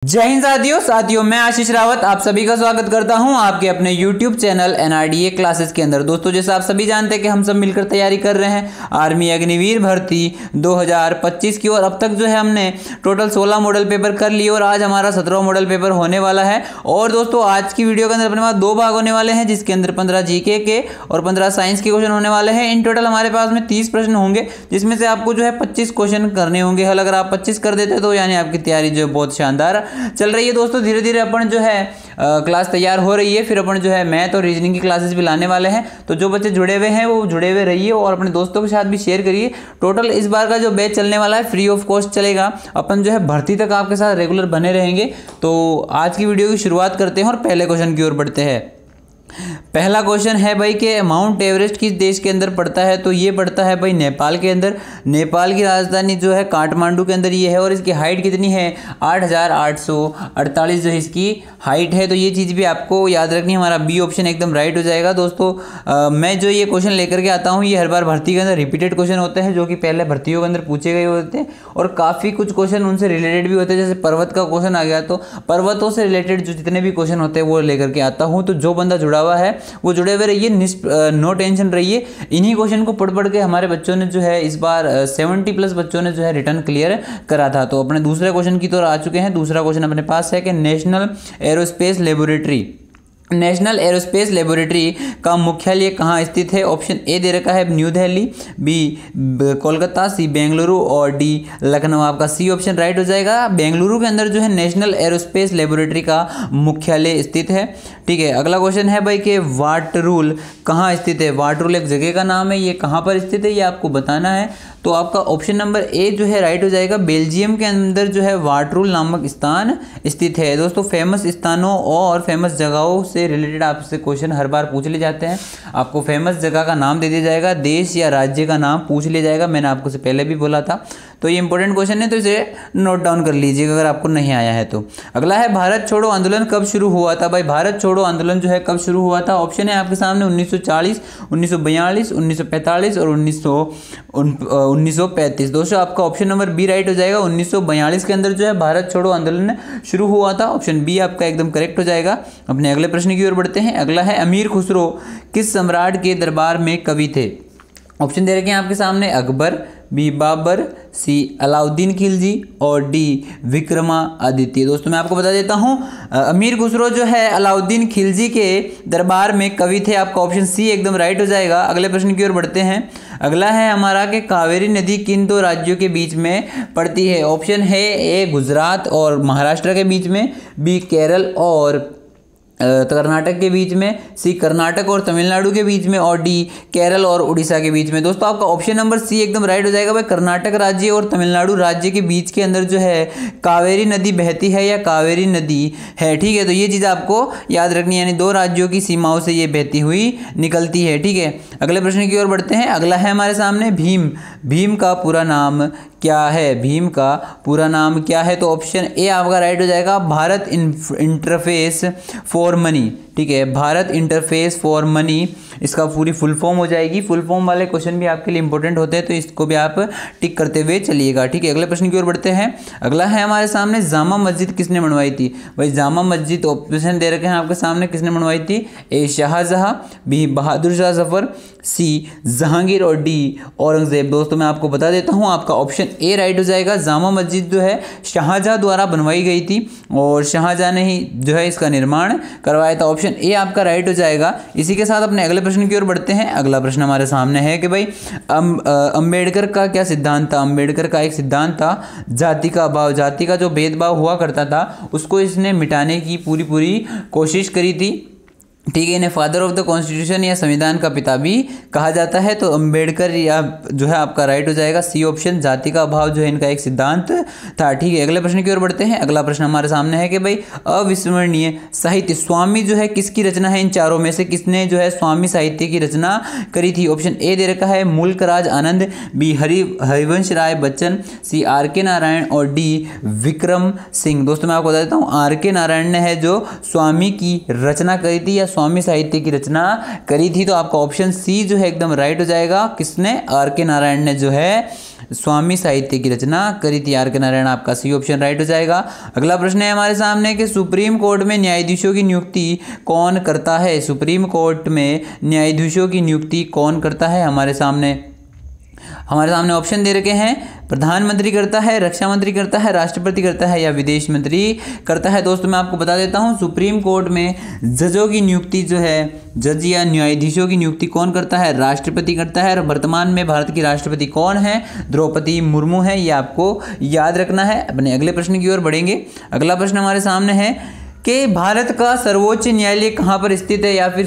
जय हिंद साथियों मैं आशीष रावत आप सभी का स्वागत करता हूं आपके अपने YouTube चैनल NRDA क्लासेस के अंदर। दोस्तों जैसा आप सभी जानते हैं कि हम सब मिलकर तैयारी कर रहे हैं आर्मी अग्निवीर भर्ती 2025 की। और अब तक जो है हमने टोटल 16 मॉडल पेपर कर लिए और आज हमारा 17वां मॉडल पेपर होने वाला है। और दोस्तों आज की वीडियो के अंदर अपने पास 2 भाग होने वाले हैं, जिसके अंदर 15 GK के और 15 साइंस के क्वेश्चन होने वाले हैं। इन टोटल हमारे पास में 30 प्रश्न होंगे, जिसमें से आपको जो है 25 क्वेश्चन करने होंगे हल। अगर आप 25 कर देते तो यानी आपकी तैयारी जो है बहुत शानदार चल रही है। दोस्तों धीरे धीरे अपन जो है क्लास तैयार हो रही है, फिर अपन जो है मैथ और रीजनिंग की क्लासेस भी लाने वाले हैं। तो जो बच्चे जुड़े हुए हैं वो जुड़े हुए रहिए और अपने दोस्तों के साथ भी शेयर करिए। टोटल इस बार का जो बैच चलने वाला है फ्री ऑफ कॉस्ट चलेगा। अपन जो है भर्ती तक आपके साथ रेगुलर बने रहेंगे। तो आज की वीडियो की शुरुआत करते हैं और पहले क्वेश्चन की ओर बढ़ते हैं। पहला क्वेश्चन है भाई कि माउंट एवरेस्ट किस देश के अंदर पड़ता है? तो ये पड़ता है भाई नेपाल के अंदर। नेपाल की राजधानी जो है काठमांडू के अंदर ये है। और इसकी हाइट कितनी है? 8,848 जो इसकी हाइट है। तो ये चीज़ भी आपको याद रखनी है। हमारा बी ऑप्शन एकदम राइट हो जाएगा। दोस्तों मैं जो ये क्वेश्चन लेकर के आता हूँ ये हर बार भर्ती के अंदर रिपीटेड क्वेश्चन होते हैं, जो कि पहले भर्तियों के अंदर पूछे गए होते हैं और काफ़ी कुछ क्वेश्चन उनसे रिलेटेड भी होते हैं। जैसे पर्वत का क्वेश्चन आ गया तो पर्वतों से रिलेटेड जो जितने भी क्वेश्चन होते हैं वो लेकर के आता हूँ। तो जो बंदा जुड़ा हुआ है वो जुड़े हुए रहिए, नो टेंशन रहिए। इन्हीं क्वेश्चन को पढ़ के हमारे बच्चों ने जो है इस बार 70+ बच्चों ने जो है रिटर्न क्लियर करा था। तो अपने दूसरे क्वेश्चन की तरफ आ चुके हैं। दूसरा क्वेश्चन अपने पास है कि नेशनल एरोस्पेस लेबोरेटरी का मुख्यालय कहाँ स्थित है? ऑप्शन ए दे रखा है न्यू दिल्ली, बी कोलकाता, सी बेंगलुरु और डी लखनऊ। आपका सी ऑप्शन राइट हो जाएगा। बेंगलुरु के अंदर जो है नेशनल एरोस्पेस लेबोरेटरी का मुख्यालय स्थित है। ठीक है, अगला क्वेश्चन है भाई कि वाटरूल कहाँ स्थित है? वाटरूल एक जगह का नाम है, ये कहाँ पर स्थित है ये आपको बताना है। तो आपका ऑप्शन नंबर ए जो है राइट हो जाएगा। बेल्जियम के अंदर जो है वाटरूल नामक स्थान स्थित है। दोस्तों फेमस स्थानों और फेमस जगहों से रिलेटेड आपसे क्वेश्चन हर बार पूछ ले जाते हैं। आपको फेमस जगह का नाम दे दिया जाएगा, देश या राज्य का नाम पूछ लिया जाएगा। मैंने आपको से पहले भी बोला था। तो ये इंपॉर्टेंट क्वेश्चन है, तो इसे नोट डाउन कर लीजिएगा अगर आपको नहीं आया है तो। अगला है भारत छोड़ो आंदोलन कब शुरू हुआ था? भाई भारत छोड़ो आंदोलन जो है कब शुरू हुआ था? ऑप्शन है आपके सामने 1940, 1942, 1945 और 1935। दोस्तों आपका ऑप्शन नंबर बी राइट हो जाएगा। 1942 के अंदर जो है भारत छोड़ो आंदोलन शुरू हुआ था। ऑप्शन बी आपका एकदम करेक्ट हो जाएगा। अपने अगले प्रश्न की ओर बढ़ते हैं। अगला है अमीर खुसरो किस सम्राट के दरबार में कवि थे? ऑप्शन दे रखे हैं आपके सामने अकबर, बी बाबर, सी अलाउद्दीन खिलजी और डी विक्रमादित्य। दोस्तों मैं आपको बता देता हूं अमीर खुसरो जो है अलाउद्दीन खिलजी के दरबार में कवि थे। आपका ऑप्शन सी एकदम राइट हो जाएगा। अगले प्रश्न की ओर बढ़ते हैं। अगला है हमारा कि कावेरी नदी किन 2 राज्यों के बीच में पड़ती है? ऑप्शन है ए गुजरात और महाराष्ट्र के बीच में, बी केरल और कर्नाटक के बीच में, सी कर्नाटक और तमिलनाडु के बीच में और डी केरल और उड़ीसा के बीच में। दोस्तों आपका ऑप्शन नंबर सी एकदम राइट हो जाएगा। भाई कर्नाटक राज्य और तमिलनाडु राज्य के बीच के अंदर जो है कावेरी नदी बहती है या कावेरी नदी है। ठीक है, तो ये चीज़ आपको याद रखनी है, यानी 2 राज्यों की सीमाओं से ये बहती हुई निकलती है। ठीक है, अगले प्रश्न की ओर बढ़ते हैं। अगला है हमारे सामने भीम का पूरा नाम क्या है? भीम का पूरा नाम क्या है? तो ऑप्शन ए आपका राइट हो जाएगा, भारत इंटरफेस फॉर मनी। ठीक है, भारत इंटरफेस फॉर मनी इसका पूरी फुल फॉर्म हो जाएगी। फुल फॉर्म वाले क्वेश्चन भी आपके लिए इंपॉर्टेंट होते हैं, तो इसको भी आप टिक करते हुए चलिएगा। ठीक है, अगले प्रश्न की ओर बढ़ते हैं। अगला है हमारे सामने जामा मस्जिद किसने बनवाई थी? भाई जामा मस्जिद ऑप्शन दे रखे हैं आपके सामने, किसने बनवाई थी? ए शाहजहां, बी बहादुर शाह जफर, सी जहांगीर और डी औरंगजेब। दोस्तों मैं आपको बता देता हूँ आपका ऑप्शन ए राइट हो जाएगा। जामा मस्जिद जो है शाहजहां द्वारा बनवाई गई थी और शाहजहां ने ही जो है इसका निर्माण करवाया था। ऑप्शन ए आपका राइट हो जाएगा। इसी के साथ अपने अगले प्रश्न की ओर बढ़ते हैं। अगला प्रश्न हमारे सामने है कि भाई अंबेडकर का क्या सिद्धांत था? अंबेडकर का एक सिद्धांत था जाति का अभाव। जाति का जो भेदभाव हुआ करता था उसको इसने मिटाने की पूरी कोशिश करी थी। ठीक है, इन्हें फादर ऑफ द कॉन्स्टिट्यूशन या संविधान का पिता भी कहा जाता है। तो अंबेडकर या जो है आपका राइट हो जाएगा। सी ऑप्शन जाति का अभाव जो है इनका एक सिद्धांत था। ठीक है, अगले प्रश्न की ओर बढ़ते हैं। अगला प्रश्न हमारे सामने है कि भाई अविस्मरणीय साहित्य स्वामी जो है किसकी रचना है? इन चारों में से किसने जो है स्वामी साहित्य की रचना करी थी? ऑप्शन ए दे रखा है मुल्कराज आनंद, B Harivansh Rai Bachchan, C R के नारायण और डी विक्रम सिंह। दोस्तों मैं आपको बता देता हूँ आर के नारायण ने है जो स्वामी की रचना करी थी या स्वामी साहित्य की रचना करी थी? तो आपका ऑप्शन सी जो है एकदम राइट हो जाएगा। किसने? आर के नारायण ने जो है स्वामी साहित्य की रचना करी थी। आर के नारायण, आपका सी ऑप्शन राइट हो जाएगा। अगला प्रश्न है हमारे सामने कि सुप्रीम कोर्ट में न्यायाधीशों की नियुक्ति कौन करता है? सुप्रीम कोर्ट में न्यायाधीशों की नियुक्ति कौन करता है? हमारे सामने ऑप्शन दे रखे हैं। प्रधानमंत्री करता है, रक्षा मंत्री करता है, राष्ट्रपति करता है या विदेश मंत्री करता है? दोस्तों मैं आपको बता देता हूं, सुप्रीम कोर्ट में जजों की नियुक्ति जो है, जज या न्यायाधीशों की नियुक्ति कौन करता है? राष्ट्रपति करता है। और वर्तमान में भारत की राष्ट्रपति कौन है? द्रौपदी मुर्मू है। ये आपको याद रखना है। अपने अगले प्रश्न की ओर बढ़ेंगे। अगला प्रश्न हमारे सामने है कि भारत का सर्वोच्च न्यायालय कहाँ पर स्थित है? या फिर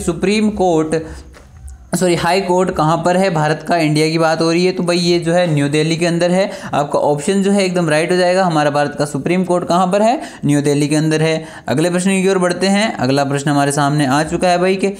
हाई कोर्ट कहाँ पर है भारत का? इंडिया की बात हो रही है तो भाई ये जो है न्यू दिल्ली के अंदर है। आपका ऑप्शन जो है एकदम राइट हो जाएगा। हमारा भारत का सुप्रीम कोर्ट कहाँ पर है? न्यू दिल्ली के अंदर है। अगले प्रश्न की ओर बढ़ते हैं। अगला प्रश्न हमारे सामने आ चुका है भाई कि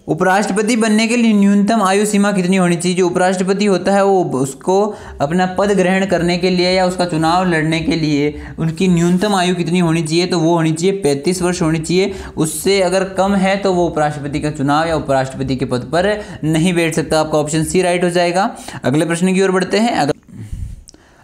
उपराष्ट्रपति बनने के लिए न्यूनतम आयु सीमा कितनी होनी चाहिए? जो उपराष्ट्रपति होता है वो उसको अपना पद ग्रहण करने के लिए या उसका चुनाव लड़ने के लिए उनकी न्यूनतम आयु कितनी होनी चाहिए? तो वो होनी चाहिए 35 वर्ष होनी चाहिए। उससे अगर कम है तो वो उपराष्ट्रपति का चुनाव या उपराष्ट्रपति के पद पर नहीं बैठ सकता। आपका ऑप्शन सी राइट हो जाएगा। अगले प्रश्न की ओर बढ़ते हैं।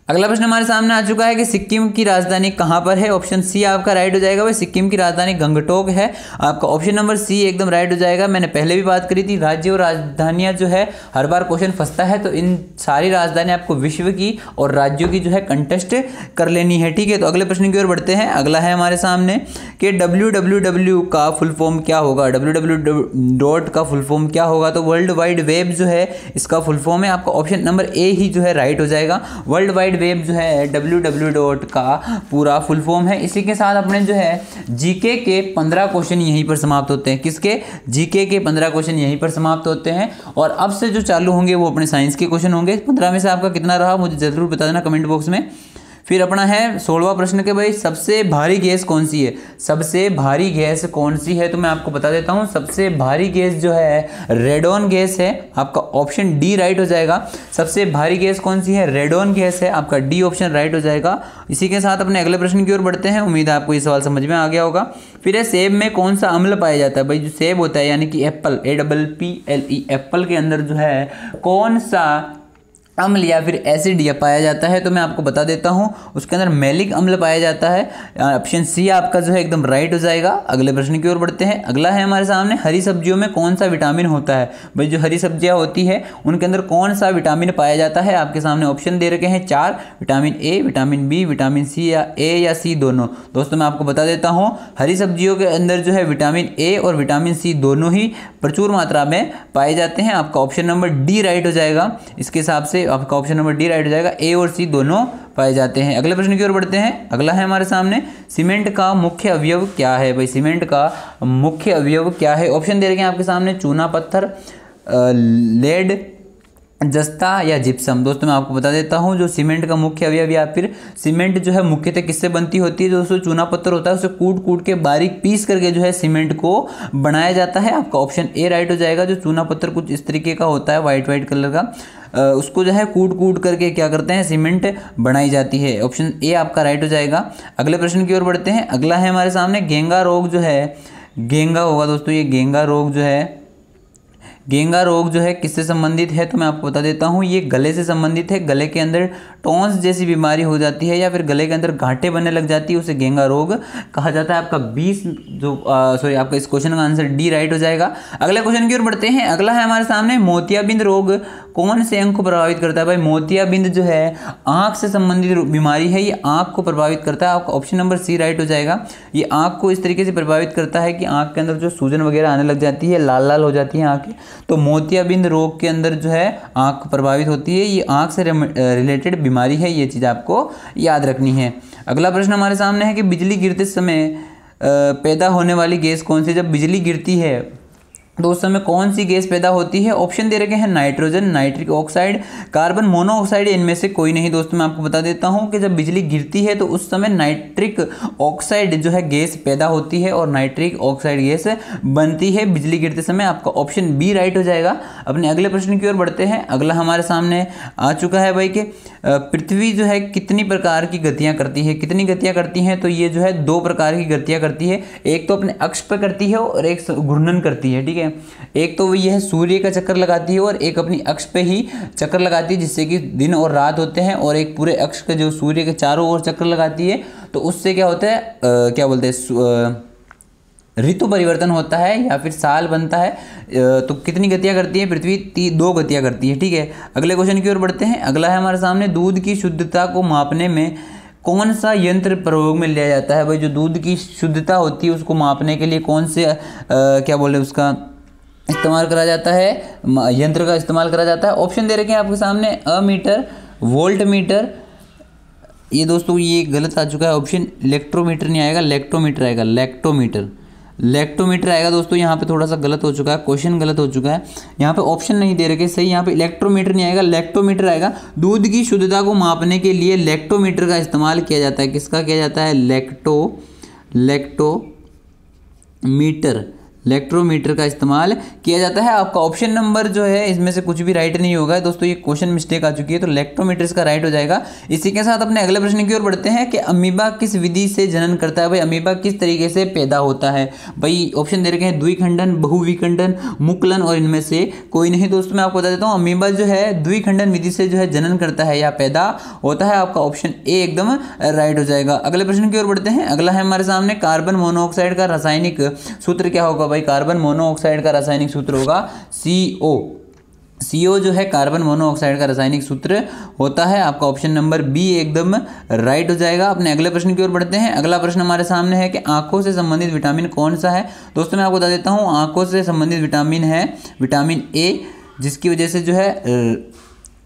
अगला प्रश्न हमारे सामने आ चुका है कि सिक्किम की राजधानी कहाँ पर है? ऑप्शन सी आपका राइट हो जाएगा। भाई सिक्किम की राजधानी गंगटोक है। आपका ऑप्शन नंबर सी एकदम राइट हो जाएगा। मैंने पहले भी बात करी थी, राज्य और राजधानियाँ जो है हर बार क्वेश्चन फंसता है, तो इन सारी राजधानियाँ आपको विश्व की और राज्यों की जो है कंटेस्ट कर लेनी है। ठीक है, तो अगले प्रश्न की ओर बढ़ते हैं। अगला है हमारे सामने कि www का फुल फॉर्म क्या होगा? www का फुल फॉर्म क्या होगा? तो वर्ल्ड वाइड वेब जो है इसका फुल फॉर्म है। आपका ऑप्शन नंबर ए ही जो है राइट हो जाएगा। वर्ल्ड वाइड वेब जो है www का पूरा फुल फॉर्म है। इसी के साथ अपने जो है जीके के 15 क्वेश्चन यहीं पर समाप्त होते हैं। किसके? जीके के 15 क्वेश्चन यहीं पर समाप्त होते हैं। और अब से जो चालू होंगे वो अपने साइंस के क्वेश्चन होंगे। 15 में से आपका कितना रहा मुझे जरूर बता देना कमेंट बॉक्स में। फिर अपना है 16वां प्रश्न के भाई सबसे भारी गैस कौन सी है? सबसे भारी गैस कौन सी है? तो मैं आपको बता देता हूं, सबसे भारी गैस जो है रेडॉन गैस है। आपका ऑप्शन डी राइट हो जाएगा। सबसे भारी गैस कौन सी है? रेडॉन गैस है। आपका डी ऑप्शन राइट हो जाएगा। इसी के साथ अपने अगले प्रश्न की ओर बढ़ते हैं। उम्मीद है आपको ये सवाल समझ में आ गया होगा। फिर है सेब में कौन सा अम्ल पाया जाता है? भाई जो सेब होता है यानी कि एप्पल, APPLE, एप्पल के अंदर जो है कौन सा अम्ल या फिर एसिड या पाया जाता है? तो मैं आपको बता देता हूं, उसके अंदर मैलिक अम्ल पाया जाता है। ऑप्शन सी आपका जो है एकदम राइट हो जाएगा। अगले प्रश्न की ओर बढ़ते हैं। अगला है हमारे सामने हरी सब्जियों में कौन सा विटामिन होता है? भाई जो हरी सब्जियां होती है उनके अंदर कौन सा विटामिन पाया जाता है? आपके सामने ऑप्शन दे रखे हैं 4, vitamin A, vitamin B, vitamin C या ए या सी दोनों। दोस्तों मैं आपको बता देता हूँ, हरी सब्जियों के अंदर जो है विटामिन ए और विटामिन सी दोनों ही प्रचुर मात्रा में पाए जाते हैं। आपका ऑप्शन नंबर डी राइट हो जाएगा। इसके हिसाब से आपका ऑप्शन नंबर डी राइट हो जाएगा। ए और सी दोनों पाए जाते हैं। अगले प्रश्न की ओर बढ़ते हैं। अगला है हमारे सामने सीमेंट का मुख्य अवयव क्या है? भाई सीमेंट का मुख्य अवयव क्या है? ऑप्शन दे रखे हैं आपके सामने चूना पत्थर, लेड, जस्ता या जिप्सम। दोस्तों मैं आपको बता देता हूं, जो सीमेंट का मुख्य अवयव या फिर सीमेंट जो है मुख्यतः किससे बनती होती है? दोस्तों चूना पत्थर होता है, उसे कूट के बारीक पीस करके जो है सीमेंट को बनाया जाता है। आपका ऑप्शन ए राइट हो जाएगा। जो चूना पत्थर कुछ इस तरीके का होता है, वाइट कलर का, उसको जो है कूट करके क्या करते हैं? सीमेंट बनाई जाती है। ऑप्शन ए आपका राइट हो जाएगा। अगले प्रश्न की ओर बढ़ते हैं। अगला है हमारे सामने गेंगा रोग जो है, गेंगा होगा दोस्तों, ये गेंगा रोग जो है किससे संबंधित है? तो मैं आपको बता देता हूँ, ये गले से संबंधित है। गले के अंदर टॉन्स जैसी बीमारी हो जाती है या फिर गले के अंदर गांठें बनने लग जाती है, उसे गेंगा रोग कहा जाता है। आपका 20 आपका इस क्वेश्चन का आंसर डी राइट हो जाएगा। अगले क्वेश्चन की ओर बढ़ते हैं। अगला है हमारे सामने मोतियाबिंद रोग कौन से अंग को प्रभावित करता है? भाई मोतियाबिंद जो है आंख से संबंधित बीमारी है, ये आंख को प्रभावित करता है। आपका ऑप्शन नंबर सी राइट हो जाएगा। ये आंख को इस तरीके से प्रभावित करता है कि आंख के अंदर जो सूजन वगैरह आने लग जाती है, लाल हो जाती है आंखें। तो मोतियाबिंद रोग के अंदर जो है आंख प्रभावित होती है, ये आंख से रिलेटेड बीमारी है। ये चीज़ आपको याद रखनी है। अगला प्रश्न हमारे सामने है कि बिजली गिरते समय पैदा होने वाली गैस कौन सी? जब बिजली गिरती है तो उस समय कौन सी गैस पैदा होती है? ऑप्शन दे रखे हैं nitrogen, nitric oxide, carbon monoxide, इनमें से कोई नहीं। दोस्तों मैं आपको बता देता हूं कि जब बिजली गिरती है तो उस समय नाइट्रिक ऑक्साइड जो है गैस पैदा होती है और नाइट्रिक ऑक्साइड गैस बनती है बिजली गिरते समय। आपका ऑप्शन बी राइट हो जाएगा। अपने अगले प्रश्न की ओर बढ़ते हैं। अगला हमारे सामने आ चुका है भाई कि पृथ्वी जो है कितनी प्रकार की गतियां करती है? कितनी गतियां करती हैं? तो ये जो है 2 प्रकार की गतियां करती है। एक तो अपने अक्ष पर करती है और एक घूर्णन करती है, ठीक है। एक तो यह सूर्य का चक्कर लगाती है और एक अपनी अक्ष पे ही चक्कर लगाती है, जिससे कि दिन और रात होते हैं। और एक पूरे अक्ष के जो सूर्य के चारों ओर चक्कर लगाती है, तो उससे क्या होता है, क्या बोलते हैं, ऋतु परिवर्तन होता है या फिर साल बनता है। तो कितनी गतियां करती है पृथ्वी? 2 गतियां करती है, ठीक है। अगले क्वेश्चन की ओर बढ़ते हैं। अगला है हमारे सामने, दूध की शुद्धता को मापने में कौन सा यंत्र प्रयोग में लिया जाता है? भाई जो दूध की शुद्धता होती है उसको मापने के लिए कौन से क्या बोले उसका इस्तेमाल करा जाता है, यंत्र का इस्तेमाल करा जाता है? ऑप्शन दे रखे हैं आपके सामने, अमीटर, वोल्ट मीटर। ये दोस्तों ये गलत आ चुका है ऑप्शन, इलेक्ट्रोमीटर नहीं आएगा, लेक्टोमीटर आएगा, लेक्टोमीटर आएगा। दोस्तों यहाँ पे थोड़ा सा गलत हो चुका है, क्वेश्चन गलत हो चुका है। यहाँ पे ऑप्शन नहीं दे रखे सही, यहाँ पे इलेक्ट्रोमीटर नहीं आएगा, लेक्टोमीटर आएगा। दूध की शुद्धता को मापने के लिए लेक्टोमीटर का इस्तेमाल किया जाता है। किसका किया जाता है? इलेक्ट्रोमीटर का इस्तेमाल किया जाता है। आपका ऑप्शन नंबर जो है इसमें से कुछ भी राइट नहीं होगा दोस्तों, ये क्वेश्चन मिस्टेक आ चुकी है, तो लेक्टोमीटर इसका राइट हो जाएगा। इसी के साथ अपने अगले प्रश्न की ओर बढ़ते हैं कि अमीबा किस विधि से जनन करता है? भाई अमीबा किस तरीके से पैदा होता है? भाई ऑप्शन दे रखे हैं, द्विखंडन, बहुविखंडन, मुकुलन और इनमें से कोई नहीं। दोस्तों मैं आपको बता देता हूँ, अमीबा जो है द्विखंडन विधि से जो है जनन करता है या पैदा होता है। आपका ऑप्शन ए एकदम राइट हो जाएगा। अगले प्रश्न की ओर बढ़ते हैं। अगला है हमारे सामने, कार्बन मोनोऑक्साइड का रासायनिक सूत्र क्या होगा? भाई कार्बन मोनोऑक्साइड का रासायनिक सूत्र होगा CO जो है कार्बन मोनोऑक्साइड का रासायनिक सूत्र होता है। आपका ऑप्शन नंबर बी एकदम राइट हो जाएगा। अपने अगले प्रश्न की ओर बढ़ते हैं। अगला प्रश्न हमारे सामने है कि आंखों से संबंधित विटामिन कौन सा है? दोस्तों मैं आपको बता देता हूँ, आंखों से संबंधित विटामिन है विटामिन ए, जिसकी वजह से जो है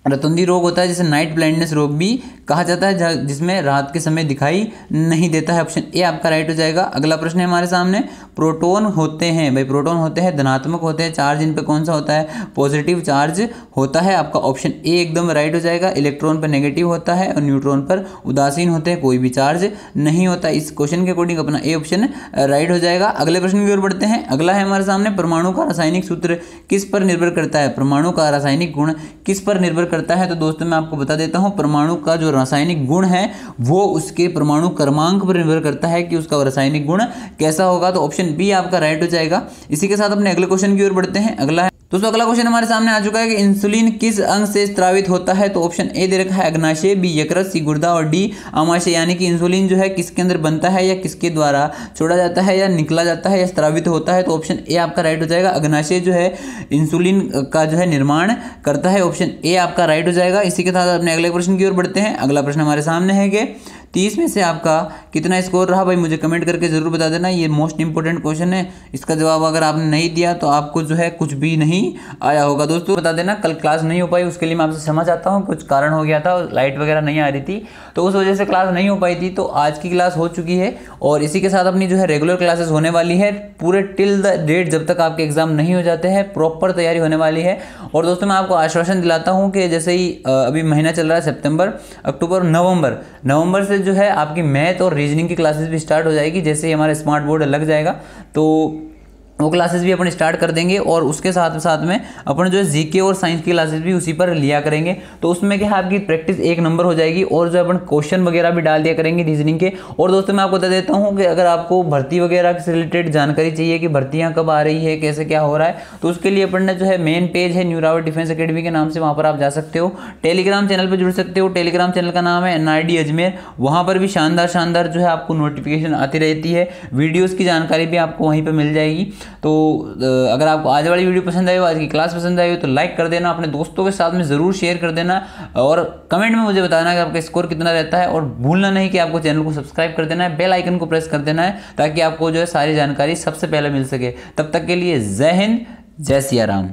रतुंधी रोग होता है, जिसे नाइट ब्लाइंडनेस रोग भी कहा जाता है, जिसमें रात के समय दिखाई नहीं देता है। ऑप्शन ए आपका राइट हो जाएगा। अगला प्रश्न है हमारे सामने, प्रोटॉन होते हैं, भाई प्रोटॉन होते हैं धनात्मक होते हैं, चार्ज इन पे कौन सा होता है? पॉजिटिव चार्ज होता है। आपका ऑप्शन ए एकदम राइट हो जाएगा। इलेक्ट्रॉन पर नेगेटिव होता है और न्यूट्रॉन पर उदासीन होते हैं, कोई भी चार्ज नहीं होता। इस क्वेश्चन के अकॉर्डिंग अपना ए ऑप्शन राइट हो जाएगा। अगले प्रश्न की ओर बढ़ते हैं। अगला है हमारे सामने, परमाणु का रासायनिक सूत्र किस पर निर्भर करता है? परमाणु का रासायनिक गुण किस पर निर्भर करता है? तो दोस्तों मैं आपको बता देता हूं, परमाणु का जो रासायनिक गुण है वो उसके परमाणु क्रमांक पर निर्भर करता है कि उसका रासायनिक गुण कैसा होगा। तो ऑप्शन बी आपका राइट हो जाएगा। इसी के साथ अपने अगले क्वेश्चन की ओर बढ़ते हैं। अगला है दोस्तों, अगला क्वेश्चन हमारे सामने आ चुका है कि इंसुलिन किस अंग से स्रावित होता है? तो ऑप्शन ए दे रखा है अग्नाशय, बी यकृत, सी गुर्दा और डी आमाशय। यानी कि इंसुलिन जो है किसके अंदर बनता है या किसके द्वारा छोड़ा जाता है या निकला जाता है या स्रावित होता है? तो ऑप्शन ए आपका राइट हो जाएगा। अग्नाशय जो है इंसुलिन का जो है निर्माण करता है। ऑप्शन ए आपका राइट हो जाएगा। इसी के साथ अपने अगले प्रश्न की ओर बढ़ते हैं। अगला प्रश्न हमारे सामने है कि 30 में से आपका कितना स्कोर रहा? भाई मुझे कमेंट करके जरूर बता देना, ये मोस्ट इंपॉर्टेंट क्वेश्चन है। इसका जवाब अगर आपने नहीं दिया तो आपको जो है कुछ भी नहीं आया होगा। दोस्तों बता देना, कल क्लास नहीं हो पाई उसके लिए मैं आपसे क्षमा चाहता हूँ, कुछ कारण हो गया था, लाइट वगैरह नहीं आ रही थी तो उस वजह से क्लास नहीं हो पाई थी। तो आज की क्लास हो चुकी है और इसी के साथ अपनी जो है रेगुलर क्लासेस होने वाली है पूरे टिल द डेट, जब तक आपके एग्जाम नहीं हो जाते हैं प्रॉपर तैयारी होने वाली है। और दोस्तों मैं आपको आश्वासन दिलाता हूँ कि जैसे ही अभी महीना चल रहा है सितंबर, अक्टूबर, नवंबर से जो है आपकी मैथ और रीजनिंग की क्लासेस भी स्टार्ट हो जाएगी। जैसे ही हमारा स्मार्ट बोर्ड लग जाएगा तो वो क्लासेस भी अपन स्टार्ट कर देंगे और उसके साथ में अपन जो है जीके और साइंस की क्लासेस भी उसी पर लिया करेंगे। तो उसमें क्या है आपकी प्रैक्टिस एक नंबर हो जाएगी और जो अपन क्वेश्चन वगैरह भी डाल दिया करेंगे रीजनिंग के। और दोस्तों मैं आपको बता देता हूँ कि अगर आपको भर्ती वगैरह से रिलेटेड जानकारी चाहिए कि भर्तियाँ कब आ रही है, कैसे क्या हो रहा है, तो उसके लिए अपन ने जो है मेन पेज है न्यू रावत डिफेंस अकेडमी के नाम से, वहाँ पर आप जा सकते हो। टेलीग्राम चैनल पर जुड़ सकते हो, टेलीग्राम चैनल का नाम है NRD अजमेर। वहाँ पर भी शानदार जो है आपको नोटिफिकेशन आती रहती है, वीडियोज़ की जानकारी भी आपको वहीं पर मिल जाएगी। तो अगर आपको आज वाली वीडियो पसंद आई हो, आज की क्लास पसंद आई हो तो लाइक कर देना, अपने दोस्तों के साथ में ज़रूर शेयर कर देना और कमेंट में मुझे बताना कि आपका स्कोर कितना रहता है। और भूलना नहीं कि आपको चैनल को सब्सक्राइब कर देना है, बेल आइकन को प्रेस कर देना है ताकि आपको जो है सारी जानकारी सबसे पहले मिल सके। तब तक के लिए जय हिंद, जय सिया राम।